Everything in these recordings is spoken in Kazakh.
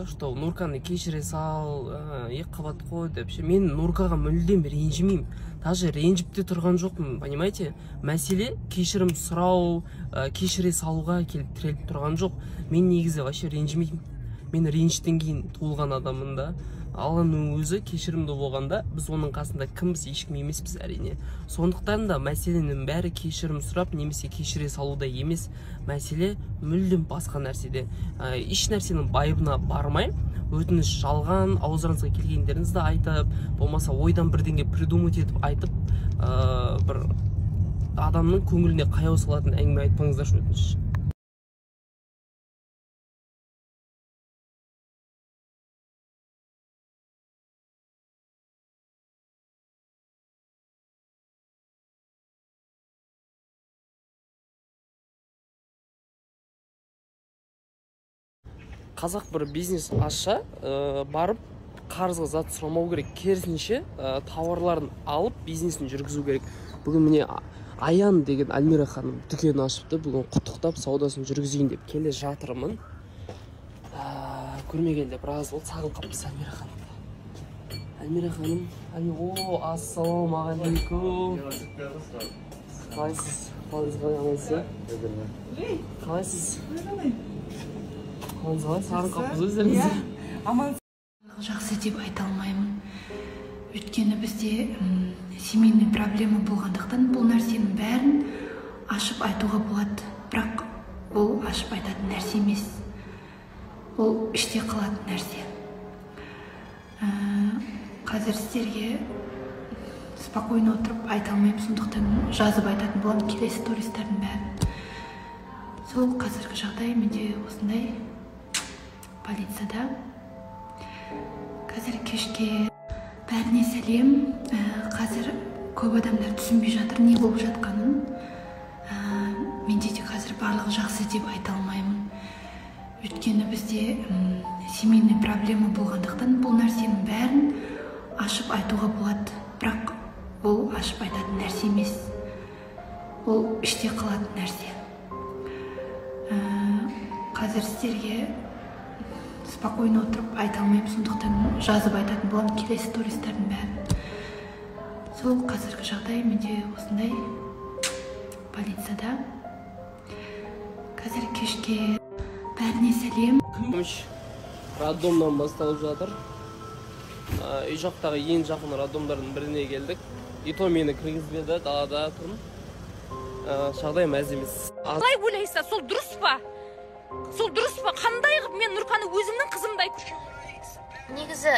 что Нурканы кешіре сал, екі қабат қой деп. Мен Нуркаға мүлдем ренжімеймін. Даже ренжіп те тұрған жоқпын, понимаете? Мәселе кешірім сұрау, кешіре салуға келіп тіреліп тұрған жоқ. Мен негізі вообще ренжімеймін. Мен ренжістен кейін туылған адаммын да. Алланың өзі кешірімді болғанда, біз оның қасында кімбіз, ешкім емеспіз әрине. Сондықтан да мәселенің бәрі кешірім сұрап, немесе кешіре салуда емес, мәселе мүлдем басқа нәрседе. Еш нәрсенің байыбына бармай, өтініш жалған, аузыңызға келгендеріңізді айтып, болмаса ойдан бірдеңе придумать етіп айтып, бір адамның көңіліне қаяу салатын әңгіме айтпаңыздаршы, өтініш. Қазақ бір бизнес ашса, барып қарызға зат сұрамау керек, керісінше тауарларын алып бизнесін жүргізу керек. Бүгін міне Аян деген Альмира ханым дүкен ашыпты, бүгін құттықтап саудасын жүргізейін деп келе жатырмын. Көрмегенде біраз болды, сағынып қалыппыз Альмира ханым. Альмира ханым, ассалаумағалейкум. Қалайсыз? Қалайсыз? Сағын қапыз өздеріңізді. Жақсы деп айта алмаймын. Өйткені бізде семейный проблема болғандықтан бұл нәрсенің бәрін ашып айтуға болады. Бірақ ол ашып айтатын нәрсе емес. Ол іште қалатын нәрсе. Қазір сіздерге спокойно отырып айта алмаймын, сондықтан жазып айтатын боламын келесі туристердің бәрін. Сол қазіргі жағдай менде осындай. Полицияда. Қазір кешке бәріне сәлем. Қазір көп адамдар түсінбей жатыр не болып жатқанын. Менде де қазір барлығы жақсы деп айта алмаймын. Өйткені бізде семейный проблема болғандықтан бұл нәрсенің бәрін ашып айтуға болады. Бірақ ол ашып айтатын нәрсе емес. Ол іште қалатын нәрсе. Қазір сіздерге спокойно отырып айта алмаймын, сондықтан жазып айтатын боламын келесі туристердің бәрін. Сол қазіргі жағдай менде осындай. Полицияда. Қазір кешке бәріне сәлем. Роддомнан басталып жатыр. Үй жақтағы ең жақын роддомдардың біріне келдік. И то мені кіргізбеді, далада тұрмын. Жағдай мәз емес. Қалай ойлайсыздар, сол дұрыс па? Сол дұрыс па? Қандай қылып мен Нұрканы өзімнің қызымдай көрсем? Негізі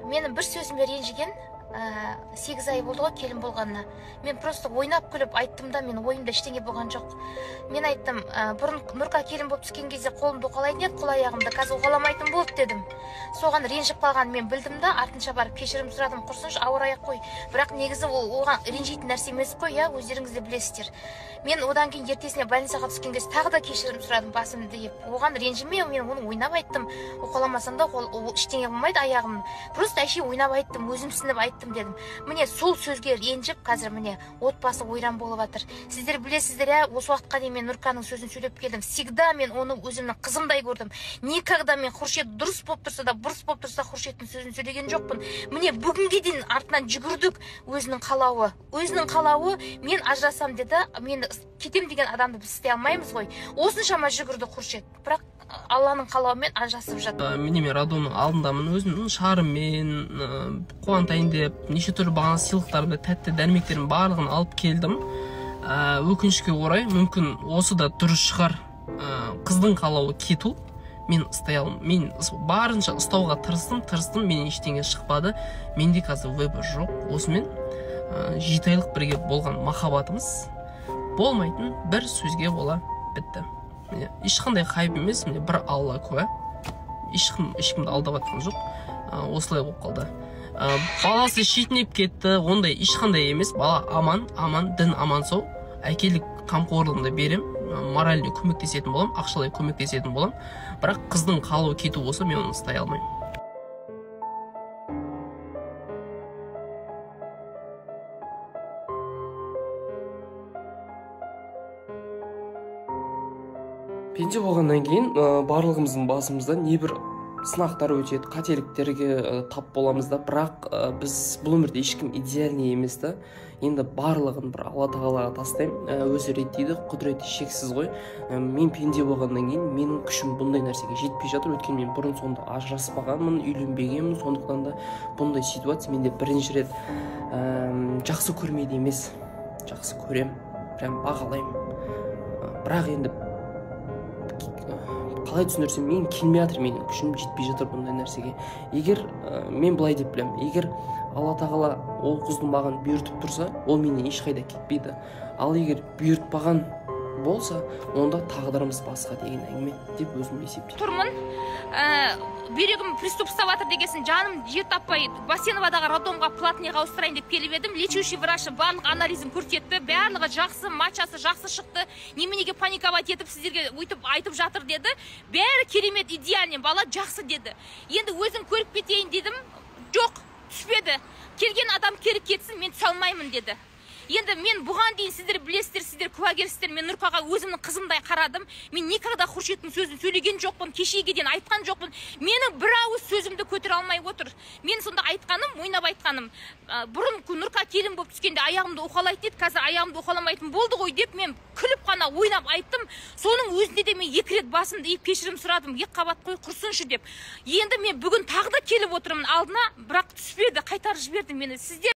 менің бір сөзімде ренжіген 8 ай болды ғой келін болғанына. Мен просто ойнап күліп айттым да, мен ойымда ештеңе болған жоқ. Мен айттым, бұрын Нұрка келін болып түскен кезде қолымды уқалайтын еді, қол аяғымды қазір уқаламайтын болды дедім. Соған ренжіп қалғанын мен білдім да, артынша барып кешірім сұрадым, құрсыншы ауыр аяқ қой. Бірақ негізі ол оған ренжитін нәрсе емес қой, иә, өздеріңіз де білесіздер. Мен одан кейін ертесіне больницаға түскен кезде тағы да кешірім сұрадым басымды деп. Оған ренжіме, мен оны ойнап айттым. Уқаламасам да ол ештеңе болмайды аяғым. Просто әшейін ойнап айттым, өзімсініп айттым дедім. Міне сол сөзге ренжіп, қазір міне отбасы ойран болып жатыр. Сіздер білесіздер, иә, осы уақытқа дейін мен Нұрканың сөзін сөйлеп келдім. Всегда мен оны өзімнің қызымдай көрдім. Никогда мен Хуршет дұрыс болып тұрса да, бұрыс болып тұрса Хуршеттің сөзін сөйлеген жоқпын. Міне бүгінге дейін артынан жүгірдік, өзінің қалауы. Өзінің қалауы, мен ажырасам деді, мен кетем деген адамды біз істей алмаймыз ғой. Осыншама жүгірді Хуршет. Бірақ Алланың қалауымен ажырасып жатыр. Мен роддомның алдындамын, өзімнің шарыммен қуантайын деп, неше түрлі бағаны сыйлықтарымды, тәтті дәрмектерін барлығын алып келдім. Өкінішке орай, мүмкін осы да дұрыс шығар. Қыздың қалауы кету, мен ұстай алмадым. Мен барынша ұстауға тырыстым, мен ештеңе шықпады. Менде қазір вебі жоқ. Осымен 7 айлық бірге болған махаббатымыз болмайтын бір сөзге бола бітті. Ешқандай хайп емес, бір Алла куә. Ешкімді алдап атқан жоқ. Осылай болып қалды. Баласы шетінеп кетті, ондай ешқандай емес. Бала аман, дін аман соң. Әкелік қамқорлығымды берем, моральный көмектесетін болам, ақшалай көмектесетін болам. Бірақ қыздың қалауы кету болса, мен оны ұстай алмаймын. Пенде болғаннан кейін барлығымыздың басымызда небір сынақтар өтеді, қателіктерге тап боламыз да, бірақ біз бұл өмірде ешкім идеальный емес та. Енді барлығын бір Алла тағалаға тастаймын. Өзі реттейді, құдіреті шексіз ғой. Мен пенде болғаннан кейін менің күшім бұндай нәрсеге жетпей жатыр. Өйткені мен бұрын сонда ажыраспағанмын, үйленбегенмін. Сондықтан да бұндай ситуация менде бірінші рет жақсы көрмейді емес, жақсы көрем, прям бағалаймын. Бірақ енді қалай түсіндірсем, мен келмей жатыр, менің күшім жетпей жатыр бұндай нәрсеге. Егер мен былай деп білемін, егер Алла тағала ол қызды маған бұйыртып тұрса, ол менен ешқайда кетпейді. Ал егер бұйыртпаған болса, онда тағдырымыз басқа деген әңгіме деп өзім есептеймін. Тұрмын, бүйрегім приступ ұстап жатыр дегесін, жаным жер таппай Басеновадағы роддомға платныйға ауыстырайын деп келіп едім. Лечущий врачы барлық анализін көрсетті, барлығы жақсы, матчасы жақсы шықты. Неменеге паниковать етіп, сіздерге өйтіп айтып жатыр деді. Бәрі керемет, идеальный, бала жақсы деді. Енді өзім көріп кетейін дедім, жоқ, түспеді. Келген адам керіп кетсін, мен түсе алмаймын деді. Енді мен бұған дейін сіздер білесіздер, сіздер куәгерсіздер, мен Нұркаға өзімнің қызымдай қарадым. Мен никогда Хуршеттің сөзін сөйлеген жоқпын, кешеге дейін айтқан жоқпын. Менің бір ауыз сөзімді көтере алмай отыр. Мен сонда айтқаным, ойнап айтқаным. Бұрын Нұрка келін болып түскенде аяғымды уқалайды деді, қазір аяғымды уқаламайтын болды ғой деп мен күліп қана ойнап айттым. Соның өзінде де мен 2 рет басымды иіп кешірім сұрадым, 2 қабат қой құрсыншы деп. Енді мен бүгін тағы да келіп отырмын алдына, бірақ түспеді, қайтарып жіберді мені. Сіздер